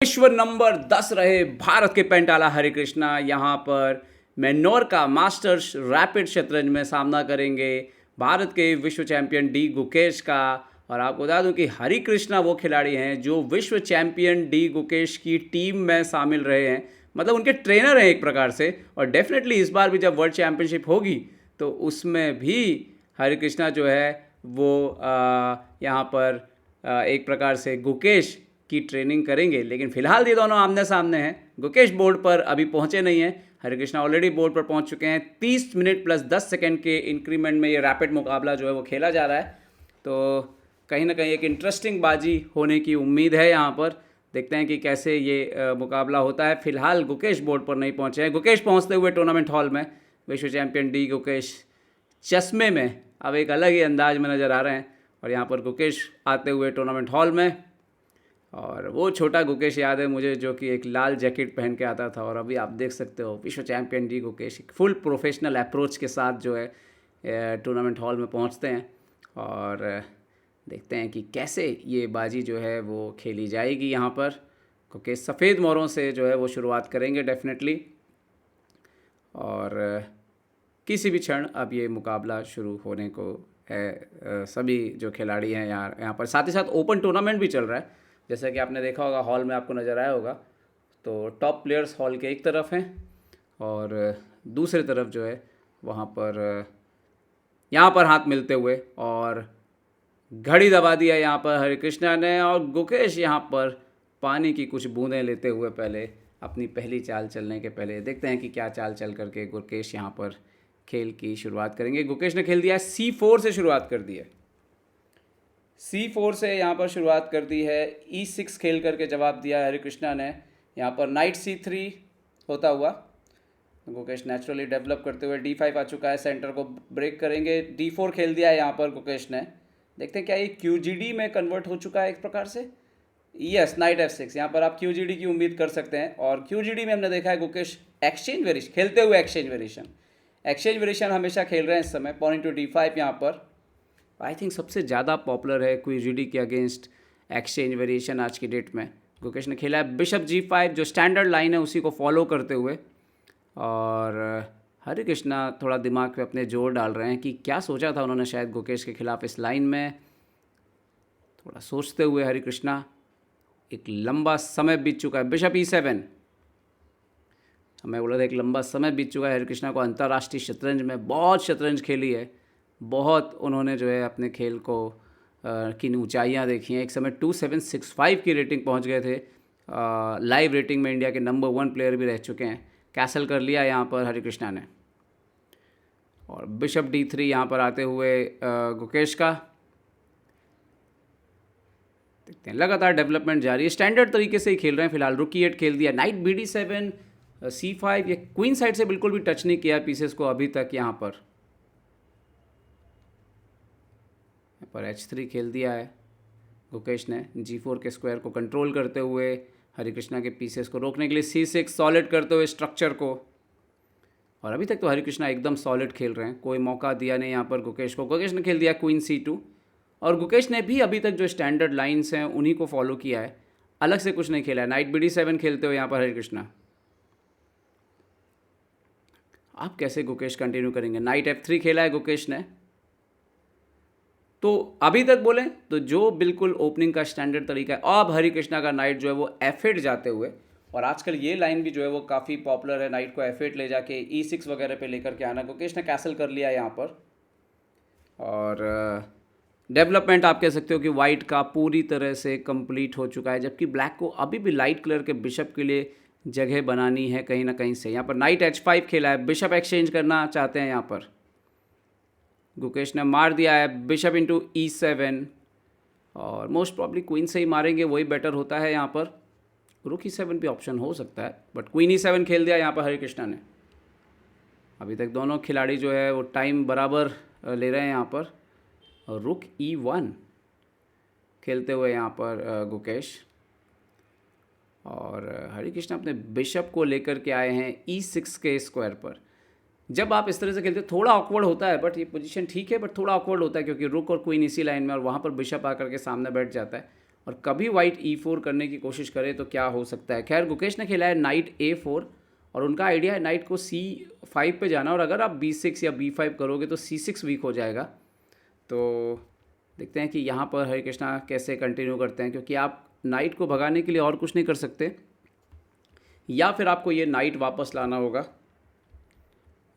विश्व नंबर 10 रहे भारत के पेंटाला हरिकृष्णा यहाँ पर मैनोर का मास्टर्स रैपिड शतरंज में सामना करेंगे भारत के विश्व चैंपियन डी गुकेश का। और आपको बता दूं कि हरिकृष्णा वो खिलाड़ी हैं जो विश्व चैंपियन डी गुकेश की टीम में शामिल रहे हैं, मतलब उनके ट्रेनर हैं एक प्रकार से। और डेफिनेटली इस बार भी जब वर्ल्ड चैंपियनशिप होगी तो उसमें भी हरिकृष्णा जो है वो यहाँ पर एक प्रकार से गुकेश की ट्रेनिंग करेंगे। लेकिन फिलहाल ये दोनों आमने सामने हैं। गुकेश बोर्ड पर अभी पहुंचे नहीं हैं, हरिकृष्णा ऑलरेडी बोर्ड पर पहुंच चुके हैं। 30 मिनट प्लस 10 सेकंड के इंक्रीमेंट में ये रैपिड मुकाबला जो है वो खेला जा रहा है, तो कहीं ना कहीं एक इंटरेस्टिंग बाजी होने की उम्मीद है यहाँ पर। देखते हैं कि कैसे ये मुकाबला होता है। फिलहाल गुकेश बोर्ड पर नहीं पहुँचे हैं। गुकेश पहुँचते हुए टूर्नामेंट हॉल में विश्व चैम्पियन डी गुकेश चश्मे में अब एक अलग ही अंदाज में नज़र आ रहे हैं। और यहाँ पर गुकेश आते हुए टूर्नामेंट हॉल में, और वो छोटा गुकेश याद है मुझे जो कि एक लाल जैकेट पहन के आता था। और अभी आप देख सकते हो विश्व champion D Gukesh full professional approach के साथ जो है टूर्नामेंट हॉल में पहुंचते हैं। और देखते हैं कि कैसे ये बाजी जो है वो खेली जाएगी यहाँ पर। गुकेश सफ़ेद मोहरों से जो है वो शुरुआत करेंगे डेफिनेटली, और किसी भी क्षण अब ये मुकाबला शुरू होने को है। सभी जो खिलाड़ी हैं यहाँ पर, साथ ही साथ ओपन टूर्नामेंट भी चल रहा है जैसा कि आपने देखा होगा, हॉल में आपको नज़र आया होगा। तो टॉप प्लेयर्स हॉल के एक तरफ हैं और दूसरी तरफ जो है वहाँ पर यहाँ पर हाथ मिलते हुए और घड़ी दबा दिया यहाँ पर हरिकृष्णा ने। और गुकेश यहाँ पर पानी की कुछ बूंदें लेते हुए पहले अपनी पहली चाल चलने के पहले देखते हैं कि क्या चाल चल करके गुकेश यहाँ पर खेल की शुरुआत करेंगे। गुकेश ने खेल दिया है C4 से शुरुआत कर दी है। C4 से यहाँ पर शुरुआत कर दी है। E6 खेल करके जवाब दिया हरिकृष्णा ने। यहाँ पर नाइट C3 होता हुआ गुकेश नेचुरली डेवलप करते हुए D5 आ चुका है, सेंटर को ब्रेक करेंगे। D4 खेल दिया है यहाँ पर गुकेश ने। देखते हैं क्या ये QGD में कन्वर्ट हो चुका है एक प्रकार से। Yes, night F6। यहाँ पर आप QGD की उम्मीद कर सकते हैं। और QGD में हमने देखा है गुकेश एक्सचेंज वेरिएशन खेलते हुए। एक्सचेंज वेरिएशन हमेशा खेल रहे हैं इस समय। पॉइंट टू D5 यहाँ पर आई थिंक सबसे ज़्यादा पॉपुलर है QGD के अगेंस्ट एक्सचेंज वेरिएशन आज की डेट में। गुकेश ने खेला है बिशप G5 जो स्टैंडर्ड लाइन है उसी को फॉलो करते हुए। और हरिकृष्णा थोड़ा दिमाग पे अपने जोर डाल रहे हैं कि क्या सोचा था उन्होंने शायद गुकेश के खिलाफ इस लाइन में। थोड़ा सोचते हुए हरिकृष्णा, एक लंबा समय बीत चुका है। बिशप E7, हमें बोला था एक लंबा समय बीत चुका है हरिकृष्णा को। अंतर्राष्ट्रीय शतरंज में बहुत शतरंज खेली है, बहुत उन्होंने जो है अपने खेल को की ऊंचाइयां देखी हैं। एक समय 2765 की रेटिंग पहुंच गए थे। लाइव रेटिंग में इंडिया के नंबर 1 प्लेयर भी रह चुके हैं। कैसल कर लिया यहाँ पर हरिकृष्णा ने। और बिशप D3 यहाँ पर आते हुए गुकेश का देखते हैं। लगातार डेवलपमेंट जारी है, स्टैंडर्ड तरीके से ही खेल रहे हैं फिलहाल। रुक E8 खेल दिया। नाइट BD7 C5, ये क्वीन साइड से बिल्कुल भी टच नहीं किया पीसेस को अभी तक। यहाँ पर H3 खेल दिया है गुकेश ने। G4 के स्क्वायर को कंट्रोल करते हुए हरिकृष्णा के पीसेस को रोकने के लिए C6 सॉलिड करते हुए स्ट्रक्चर को। और अभी तक तो हरिकृष्णा एकदम सॉलिड खेल रहे हैं, कोई मौका दिया नहीं यहाँ पर गुकेश को। गुकेश ने खेल दिया क्वीन C2, और गुकेश ने भी अभी तक जो स्टैंडर्ड लाइन्स हैं उन्हीं को फॉलो किया है, अलग से कुछ नहीं खेला है। नाइट BD7 खेलते हुए यहाँ पर हरिकृष्णा। आप कैसे गुकेश कंटिन्यू करेंगे? नाइट F3 खेला है गुकेश ने। तो अभी तक बोलें तो जो बिल्कुल ओपनिंग का स्टैंडर्ड तरीका है। अब हरिकृष्णा का नाइट जो है वो F8 जाते हुए, और आजकल ये लाइन भी जो है वो काफ़ी पॉपुलर है, नाइट को F8 ले जाके E6 वगैरह पे लेकर के आना। गुकेश ने कैसल कर लिया यहाँ पर। और डेवलपमेंट आप कह सकते हो कि वाइट का पूरी तरह से कंप्लीट हो चुका है, जबकि ब्लैक को अभी भी लाइट कलर के बिशप के लिए जगह बनानी है कहीं ना कहीं से। यहाँ पर नाइट H5 खेला है, बिशप एक्सचेंज करना चाहते हैं यहाँ पर। गुकेश ने मार दिया है बिशप इंटू E7, और मोस्ट प्रॉब्ली क्वीन से ही मारेंगे, वही बेटर होता है यहाँ पर। रुक E7 भी ऑप्शन हो सकता है, बट क्वीन E7 खेल दिया यहाँ पर हरिकृष्णा ने। अभी तक दोनों खिलाड़ी जो है वो टाइम बराबर ले रहे हैं यहाँ पर। रुक E1 खेलते हुए यहाँ पर गुकेश, और हरिकृष्णा अपने बिशप को लेकर के आए हैं E6 के स्क्वायर पर। जब आप इस तरह से खेलते हैं थोड़ा ऑकवर्ड होता है, बट ये पोजीशन ठीक है, बट थोड़ा ऑकवर्ड होता है क्योंकि रुक और क्वीन इसी लाइन में, और वहाँ पर बिशप आकर के सामने बैठ जाता है। और कभी वाइट E4 करने की कोशिश करे तो क्या हो सकता है। खैर गुकेश ने खेला है नाइट A4 और उनका आइडिया है नाइट को C5 पे जाना, और अगर आप B6 या B5 करोगे तो C6 वीक हो जाएगा। तो देखते हैं कि यहाँ पर हरे कृष्णा कैसे कंटिन्यू करते हैं, क्योंकि आप नाइट को भगाने के लिए और कुछ नहीं कर सकते, या फिर आपको ये नाइट वापस लाना होगा।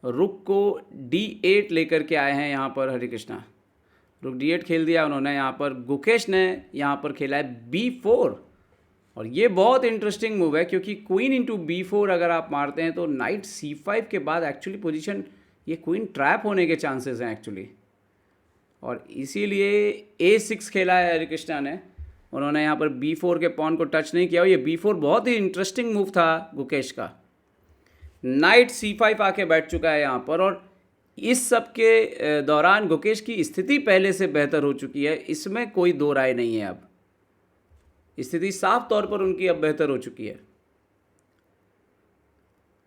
रुक को D8 लेकर के आए हैं यहाँ पर हरे कृष्णा। रुक D8 खेल दिया उन्होंने। यहाँ पर गुकेश ने यहाँ पर खेला है B4, और ये बहुत इंटरेस्टिंग मूव है, क्योंकि क्वीन इंटू B4 अगर आप मारते हैं तो नाइट C5 के बाद एक्चुअली पोजीशन ये क्वीन ट्रैप होने के चांसेस हैं एक्चुअली, और इसीलिए A6 खेला है हरे कृष्णा ने। उन्होंने यहाँ पर B4 के पॉन को टच नहीं किया, और ये B4 बहुत ही इंटरेस्टिंग मूव था गुकेश का। नाइट C5 आके बैठ चुका है यहाँ पर, और इस सब के दौरान गुकेश की स्थिति पहले से बेहतर हो चुकी है, इसमें कोई दो राय नहीं है। अब स्थिति साफ तौर पर उनकी अब बेहतर हो चुकी है।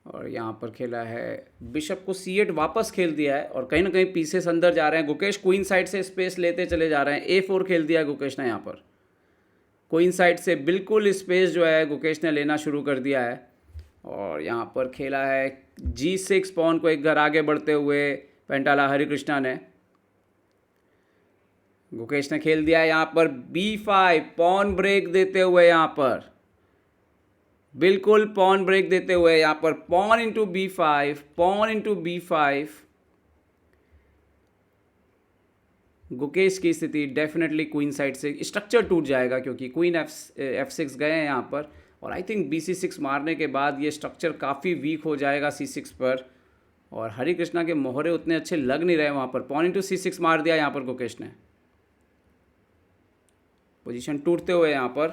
और यहाँ पर खेला है बिशप को C8 वापस खेल दिया है, और कहीं ना कहीं पीसेस अंदर जा रहे हैं। गुकेश क्वीन साइड से स्पेस लेते चले जा रहे हैं। A4 खेल दिया है गुकेश ने। यहाँ पर क्वीन साइड से बिल्कुल स्पेस जो है गुकेश ने लेना शुरू कर दिया है, और यहाँ पर खेला है G6 पॉन को एक घर आगे बढ़ते हुए पेंटाला हरे कृष्णा ने। गुकेश ने खेल दिया है यहाँ पर B5 पॉन ब्रेक देते हुए, यहाँ पर बिल्कुल पॉन ब्रेक देते हुए, यहाँ पर pawn into B5, pawn into B5। Gukesh की स्थिति डेफिनेटली क्वीन साइड से स्ट्रक्चर टूट जाएगा, क्योंकि क्वीन F6 गए हैं यहाँ पर, और आई थिंक BC6 मारने के बाद ये स्ट्रक्चर काफ़ी वीक हो जाएगा C6 पर, और हरे कृष्णा के मोहरे उतने अच्छे लग नहीं रहे वहाँ पर। पॉन इंटू C6 मार दिया यहाँ पर गुकेश ने। पोजीशन टूटते हुए यहाँ पर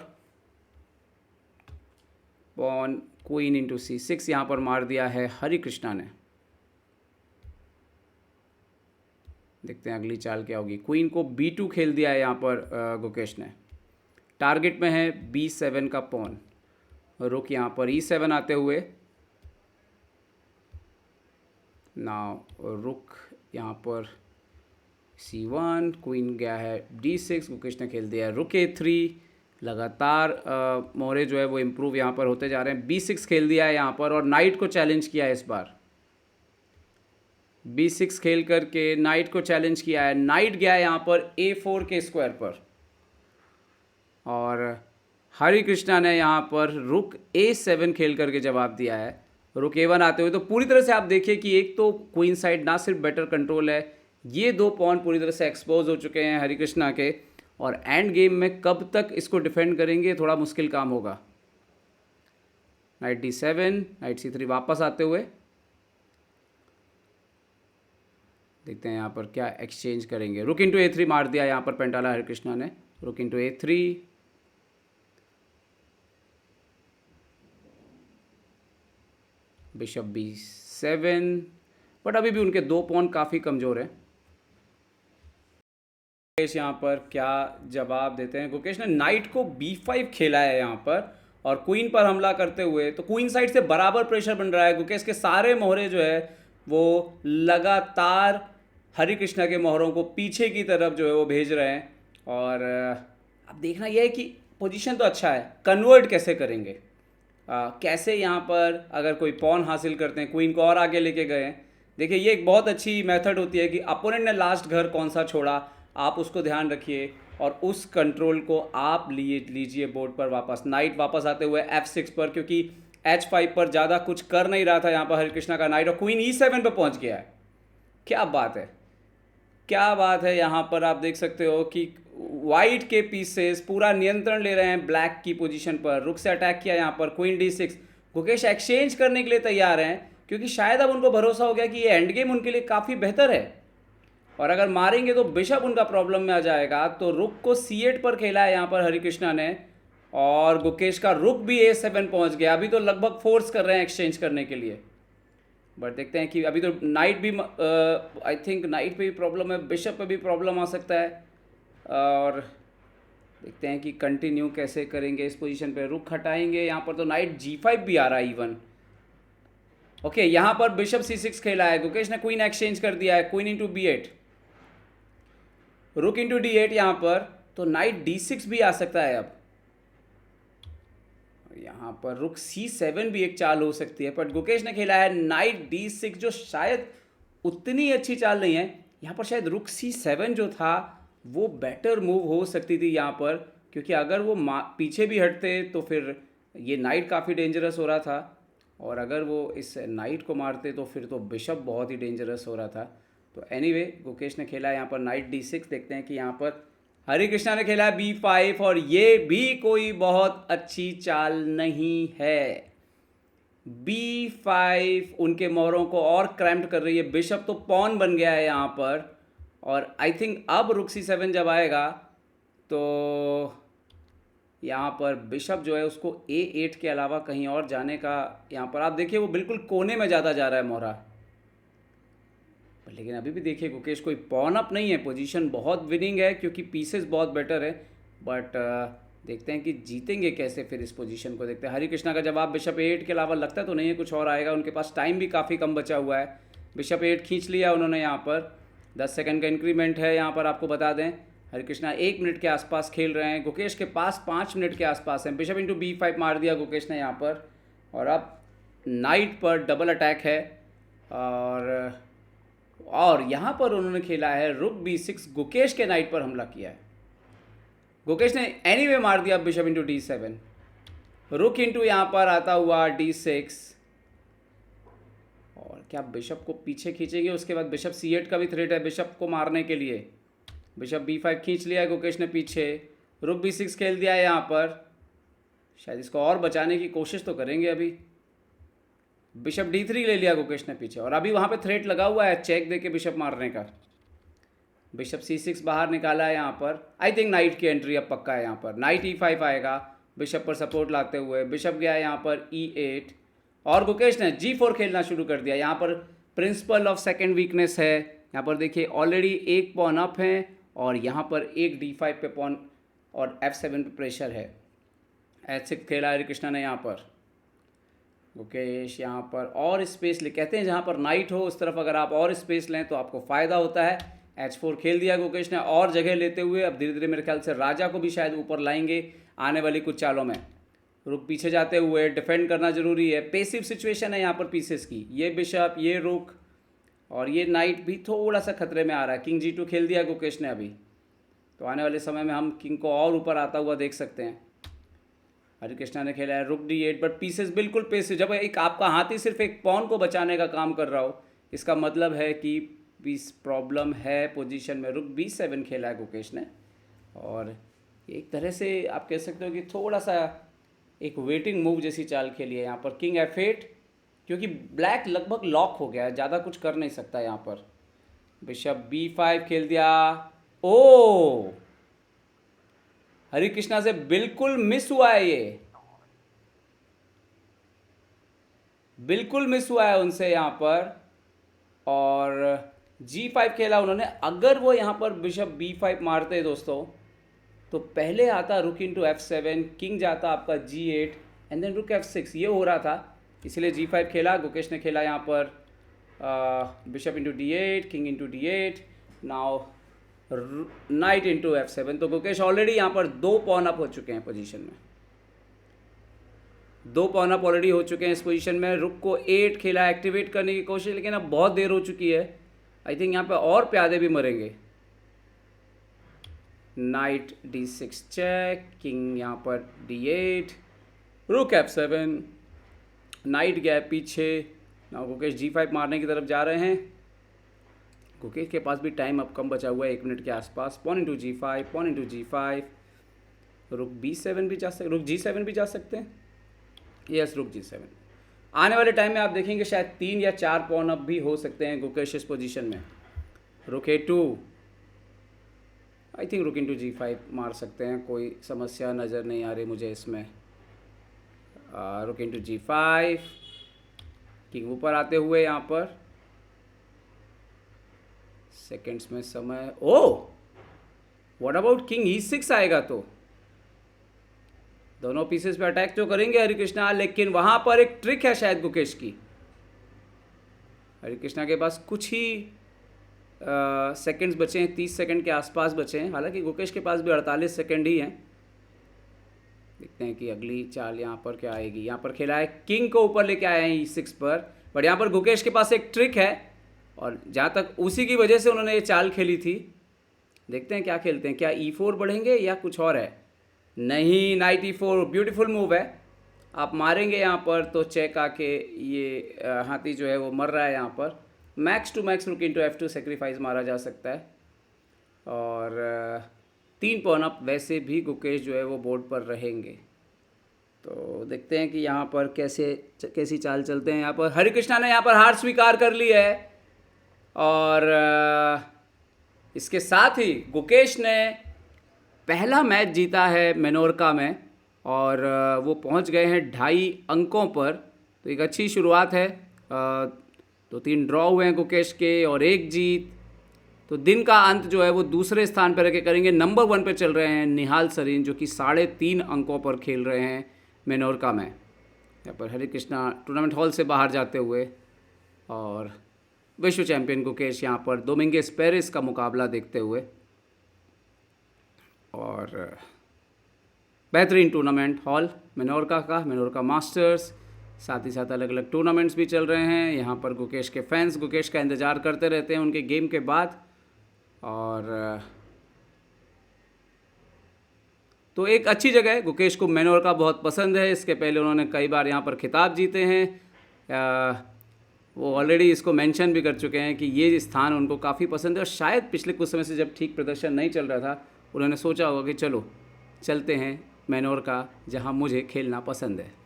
पॉन क्वीन इंटू C6 यहाँ पर मार दिया है हरे कृष्णा ने। देखते हैं अगली चाल क्या होगी। क्वीन को B2 खेल दिया है यहाँ पर गुकेश ने। टारगेट में है B7 का पॉन। रुक यहाँ पर E7 आते हुए, नाउ रुक यहाँ पर C1, क्वीन गया है D6, गुकेश ने खेल दिया है रुक A3। लगातार मोहरे जो है वो इम्प्रूव यहाँ पर होते जा रहे हैं। B6 खेल दिया है यहाँ पर, और नाइट को चैलेंज किया है इस बार। B6 खेल करके नाइट को चैलेंज किया है। नाइट गया है यहाँ पर A4 के स्क्वायर पर, और हरे कृष्णा ने यहाँ पर रुक A7 खेल करके जवाब दिया है। रुक A1 आते हुए, तो पूरी तरह से आप देखिए कि एक तो क्वीन साइड ना सिर्फ बेटर कंट्रोल है, ये दो पॉन पूरी तरह से एक्सपोज हो चुके हैं हरे कृष्णा के, और एंड गेम में कब तक इसको डिफेंड करेंगे थोड़ा मुश्किल काम होगा। नाइट D7, नाइट C3 वापस आते हुए, देखते हैं यहाँ पर क्या एक्सचेंज करेंगे। रुक इंटू A3 मार दिया यहाँ पर पेंटाला हरे कृष्णा ने। रुक into A3, bishop B7, but अभी भी उनके दो पॉन काफ़ी कमज़ोर हैं। गुकेश यहाँ पर क्या जवाब देते हैं। गुकेश ने नाइट को B5 खेला है यहाँ पर, और क्वीन पर हमला करते हुए, तो क्वीन साइड से बराबर प्रेशर बन रहा है। गुकेश के सारे मोहरे जो है वो लगातार हरे कृष्णा के मोहरों को पीछे की तरफ जो है वो भेज रहे हैं, और अब देखना यह है कि पोजीशन तो अच्छा है, कन्वर्ट कैसे करेंगे। कैसे यहाँ पर अगर कोई पॉन हासिल करते हैं, क्वीन को और आगे लेके गए हैं। देखिए ये एक बहुत अच्छी मेथड होती है कि अपोनेंट ने लास्ट घर कौन सा छोड़ा, आप उसको ध्यान रखिए और उस कंट्रोल को आप लीजिए बोर्ड पर वापस। नाइट वापस आते हुए F6 पर, क्योंकि H5 पर ज़्यादा कुछ कर नहीं रहा था यहाँ पर हरे कृष्णा का नाइट, और क्वीन E7 पर पहुँच गया है। क्या बात है, क्या बात है। यहाँ पर आप देख सकते हो कि वाइट के पीसेस पूरा नियंत्रण ले रहे हैं ब्लैक की पोजीशन पर। रुक से अटैक किया यहाँ पर, क्वीन D6। गुकेश एक्सचेंज करने के लिए तैयार हैं, क्योंकि शायद अब उनको भरोसा हो गया कि ये एंड गेम उनके लिए काफ़ी बेहतर है, और अगर मारेंगे तो बिशप उनका प्रॉब्लम में आ जाएगा। तो रुक को C8 पर खेला है यहाँ पर हरे कृष्णा ने, और गुकेश का रुक भी A7 पहुँच गया। अभी तो लगभग फोर्स कर रहे हैं एक्सचेंज करने के लिए, बट देखते हैं कि अभी तो नाइट भी आई थिंक नाइट पे भी प्रॉब्लम है, बिशप पे भी प्रॉब्लम आ सकता है, और देखते हैं कि कंटिन्यू कैसे करेंगे इस पोजीशन पे। रुक हटाएंगे यहाँ पर, तो नाइट G5 भी आ रहा है इवन। ओके, यहाँ पर बिशप C6 खेला है। गुकेश ने क्वीन एक्सचेंज कर दिया है, क्वीन इंटू B8, रुक इंटू D8 यहाँ पर, तो नाइट D6 भी आ सकता है अब। यहाँ पर रुक C7 भी एक चाल हो सकती है, बट गुकेश ने खेला है नाइट D6 जो शायद उतनी अच्छी चाल नहीं है। यहाँ पर शायद रुक C7 जो था वो बेटर मूव हो सकती थी यहाँ पर, क्योंकि अगर वो पीछे भी हटते तो फिर ये नाइट काफ़ी डेंजरस हो रहा था, और अगर वो इस नाइट को मारते तो फिर तो बिशप बहुत ही डेंजरस हो रहा था। तो एनीवे गुकेश ने खेला यहाँ पर नाइट D6। देखते हैं कि यहाँ पर हरे कृष्णा ने खेला है B5, और ये भी कोई बहुत अच्छी चाल नहीं है। B5 उनके मोहरों को और क्रैम्प्ड कर रही है। बिशप तो पॉन बन गया है यहाँ पर, और आई थिंक अब रुक C7 जब आएगा तो यहाँ पर बिशप जो है उसको A8 के अलावा कहीं और जाने का, यहाँ पर आप देखिए वो बिल्कुल कोने में ज़्यादा जा रहा है मोहरा। लेकिन अभी भी देखिए गुकेश कोई पॉन अप नहीं है, पोजीशन बहुत विनिंग है क्योंकि पीसेस बहुत बेटर है, बट देखते हैं कि जीतेंगे कैसे। फिर इस पोजीशन को देखते हैं। हरि कृष्णा का जवाब बिशप 8 के अलावा लगता तो नहीं है कुछ और आएगा। उनके पास टाइम भी काफ़ी कम बचा हुआ है। बिशप 8 खींच लिया उन्होंने। यहाँ पर 10 सेकंड का इंक्रीमेंट है। यहाँ पर आपको बता दें हरि कृष्णा 1 मिनट के आसपास खेल रहे हैं। गुकेश के पास 5 मिनट के आसपास है। बिशप इंटू B5 मार दिया गुकेश ने यहाँ पर, और अब नाइट पर डबल अटैक है। और यहाँ पर उन्होंने खेला है रुक B6। गुकेश के नाइट पर हमला किया है। गुकेश ने एनीवे मार दिया बिशप इंटू D7। रुक इंटू यहाँ पर आता हुआ D6, और क्या बिशप को पीछे खींचेंगे। उसके बाद बिशप C8 का भी थ्रेट है बिशप को मारने के लिए। बिशप B5 खींच लिया है गुकेश ने पीछे। रुक B6 खेल दिया है यहाँ पर। शायद इसको और बचाने की कोशिश तो करेंगे अभी। बिशप D3 ले लिया गुकेश ने पीछे, और अभी वहाँ पे थ्रेट लगा हुआ है चेक देके बिशप मारने का। बिशप C6 बाहर निकाला है यहाँ पर। आई थिंक नाइट की एंट्री अब पक्का है यहाँ पर। नाइट E5 आएगा बिशप पर सपोर्ट लाते हुए। बिशप गया यहाँ पर E8, और गुकेश ने G4 खेलना शुरू कर दिया। यहाँ पर प्रिंसिपल ऑफ सेकेंड वीकनेस है। यहाँ पर देखिए ऑलरेडी एक पॉन अप है, और यहाँ पर एक D5 पे पॉन और F7 पे प्रेशर है। H6 खेला हरि कृष्णा ने यहाँ पर। गुकेश यहाँ पर और स्पेस ले, कहते हैं जहाँ पर नाइट हो उस तरफ अगर आप और स्पेस लें तो आपको फ़ायदा होता है। H4 खेल दिया गुकेश ने और जगह लेते हुए। अब धीरे धीरे मेरे ख्याल से राजा को भी शायद ऊपर लाएंगे आने वाली कुछ चालों में। रुक पीछे जाते हुए डिफेंड करना ज़रूरी है। पेसिव सिचुएशन है यहाँ पर पीसेस की। ये बिशप, ये रुक और ये नाइट भी थोड़ा सा खतरे में आ रहा है। किंग G2 खेल दिया गुकेश ने अभी, तो आने वाले समय में हम किंग को और ऊपर आता हुआ देख सकते हैं। हरि कृष्णा ने खेला है रुक D8, बट पीसेस बिल्कुल पेसिव। जब एक आपका हाथी सिर्फ एक पॉन को बचाने का काम कर रहा हो, इसका मतलब है कि पीस प्रॉब्लम है पोजीशन में। रुक B7 खेला है गुकेश ने, और एक तरह से आप कह सकते हो कि थोड़ा सा एक वेटिंग मूव जैसी चाल खेली है यहाँ पर। किंग F8, क्योंकि ब्लैक लगभग लॉक हो गया है, ज़्यादा कुछ कर नहीं सकता यहाँ पर। बिशप B5 खेल दिया। ओ हरि कृष्णा से बिल्कुल मिस हुआ है, ये बिल्कुल मिस हुआ है उनसे यहाँ पर। और G5 खेला उन्होंने। अगर वो यहाँ पर बिशप B5 मारते दोस्तों तो पहले आता रुक इंटू F7, किंग जाता आपका G8 एंड देन रुक F6, ये हो रहा था। इसलिए G5 खेला गुकेश ने। खेला यहाँ पर bishop into D8, king into D8, now night into F7। तो गुकेश ऑलरेडी यहाँ पर 2 पॉन अप हो चुके हैं पोजीशन में। 2 पॉन अप ऑलरेडी हो चुके हैं इस पोजीशन में। रुक को 8 खेला, एक्टिवेट करने की कोशिश, लेकिन अब बहुत देर हो चुकी है। आई थिंक यहाँ पे और प्यादे भी मरेंगे। नाइट D6 चेक, किंग यहाँ पर D8, रुक F7, नाइट गया पीछे। ना गुकेश G5 मारने की तरफ जा रहे हैं। गुकेश के पास भी टाइम अब कम बचा हुआ है, 1 मिनट के आसपास। Pawn into G5, pawn into G5, रुक B7 भी जा सकते, रुक G7 भी जा सकते हैं। यस, रुक G7। आने वाले टाइम में आप देखेंगे शायद 3 या 4 पॉन अप भी हो सकते हैं गुकेश इस पोजीशन में। रुक A2, आई थिंक रुक इंटू G5 मार सकते हैं, कोई समस्या नज़र नहीं आ रही मुझे इसमें। रुक इंटू G5, किंग ऊपर आते हुए यहाँ पर सेकेंड्स में समय। ओह, व्हाट अबाउट किंग E6 आएगा तो दोनों पीसेस पे अटैक तो करेंगे हरि कृष्णा, लेकिन वहां पर एक ट्रिक है शायद गुकेश की। हरि कृष्णा के पास कुछ ही सेकंड्स बचे हैं, 30 सेकंड के आसपास बचे हैं। हालांकि गुकेश के पास भी 48 सेकंड ही हैं। देखते हैं कि अगली चाल यहाँ पर क्या आएगी। यहाँ पर खेला है किंग को ऊपर लेके आए हैं E6 पर, बट यहाँ पर गुकेश के पास एक ट्रिक है और जहाँ तक उसी की वजह से उन्होंने ये चाल खेली थी। देखते हैं क्या खेलते हैं, क्या E4 बढ़ेंगे या कुछ और है। नहीं, नाइट E4 ब्यूटीफुल मूव है। आप मारेंगे यहाँ पर तो चेक आके ये हाथी जो है वो मर रहा है। यहाँ पर max to max rook into F2 sacrifice मारा जा सकता है और 3 पॉन अप वैसे भी गुकेश जो है वो बोर्ड पर रहेंगे। तो देखते हैं कि यहाँ पर कैसी चाल चलते हैं। यहाँ पर हरिकृष्णा ने यहाँ पर हार स्वीकार कर ली है और इसके साथ ही गुकेश ने पहला मैच जीता है मेनोरका में और वो पहुँच गए हैं 2.5 अंकों पर। तो एक अच्छी शुरुआत है। 2-3 ड्रॉ हुए हैं गुकेश के और 1 जीत। तो दिन का अंत जो है वो दूसरे स्थान पर रह के करेंगे। नंबर 1 पे चल रहे हैं निहाल सरीन, जो कि 3.5 अंकों पर खेल रहे हैं मेनोरका में। यहाँ पर हरिकृष्णा टूर्नामेंट हॉल से बाहर जाते हुए और विश्व चैंपियन गुकेश यहाँ पर डोमिंगेस पेरिस का मुकाबला देखते हुए। और बेहतरीन टूर्नामेंट हॉल मेनोरका मास्टर्स, साथ ही साथ अलग अलग टूर्नामेंट्स भी चल रहे हैं। यहाँ पर गुकेश के फैंस गुकेश का इंतज़ार करते रहते हैं उनके गेम के बाद। और तो एक अच्छी जगह है, गुकेश को मेनोरका बहुत पसंद है। इसके पहले उन्होंने कई बार यहाँ पर खिताब जीते हैं। वो ऑलरेडी इसको मेंशन भी कर चुके हैं कि ये स्थान उनको काफ़ी पसंद है और शायद पिछले कुछ समय से जब ठीक प्रदर्शन नहीं चल रहा था उन्होंने सोचा होगा कि चलो चलते हैं मेनोरका, जहाँ मुझे खेलना पसंद है।